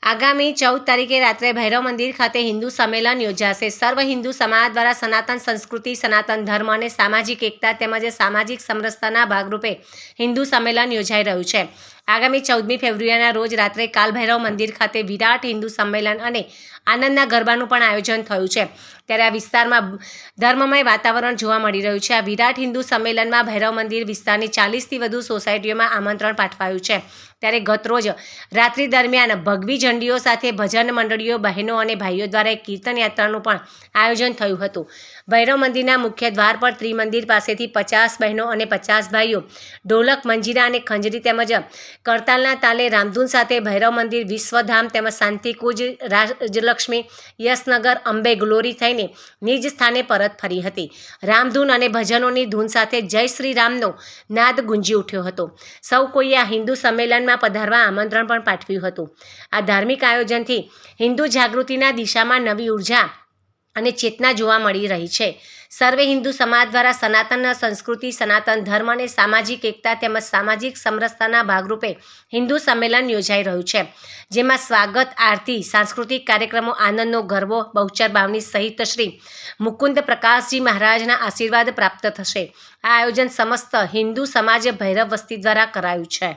આગામી 14 તારીખે રાત્રે ભૈરવ મંદિર ખાતે હિન્દુ સંમેલન યોજાશે। સર્વ હિન્દુ સમાજ દ્વારા સનાતન સંસ્કૃતિ, સનાતન ધર્મ અને સામાજિક એકતા તેમજ સામાજિક સમરસતાના ભાગરૂપે હિન્દુ સંમેલન યોજાઈ રહ્યું છે। આગામી 14મી ફેબ્રુઆરીના રોજ રાત્રે કાલ ભૈરવ મંદિર ખાતે વિરાટ હિન્દુ સંમેલન અને આનંદના ગરબાનું પણ આયોજન થયું છે। ત્યારે આ વિસ્તારમાં ધર્મમય વાતાવરણ જોવા મળી રહ્યું છે। આ વિરાટ હિન્દુ સંમેલનમાં ભૈરવ મંદિર વિસ્તારની 40થી વધુ સોસાયટીઓમાં આમંત્રણ પાઠવાયું છે। ત્યારે ગતરોજ રાત્રિ દરમિયાન ભગવી ઝંડીઓ સાથે ભજન મંડળીઓ, બહેનો અને ભાઈઓ દ્વારા એક કીર્તન યાત્રાનું પણ આયોજન થયું હતું। ભૈરવ મંદિરના મુખ્ય દ્વાર પર ત્રિમંદિર પાસેથી 50 બહેનો અને 50 ભાઈઓ ઢોલક, મંજીરા અને ખંજરી તેમજ કરતાલના તાલે રામધૂન સાથે ભૈરવ મંદિર, વિશ્વધામ તેમજ શાંતિકુંજ, રાજલક્ષ્મી, યશનગર, અંબે ગ્લોરી થઈને નિજ સ્થાને પરત ફરી હતી। રામધૂન અને ભજનોની ધૂન સાથે જય શ્રી રામનો નાદ ગુંજી ઉઠ્યો હતો। સૌ કોઈએ આ હિન્દુ સંમેલનમાં પધારવા આમંત્રણ પણ પાઠવ્યું હતું। આ ધાર્મિક આયોજનથી હિન્દુ જાગૃતિના દિશામાં નવી ઉર્જા અને ચેતના જોવા મળી રહી છે। સર્વે હિન્દુ સમાજ દ્વારા સનાતન સંસ્કૃતિ, સનાતન ધર્મ અને સામાજિક એકતા તેમજ સામાજિક સમરસતાના ભાગરૂપે હિન્દુ સંમેલન યોજાઈ રહ્યું છે, જેમાં સ્વાગત, આરતી, સાંસ્કૃતિક કાર્યક્રમો, આનંદનો ગરબો, બહુચર બાવની સહિત શ્રી મુકુંદ પ્રકાશજી મહારાજના આશીર્વાદ પ્રાપ્ત થશે। આ આયોજન સમસ્ત હિન્દુ સમાજ ભૈરવ વસ્તી દ્વારા કરાયું છે।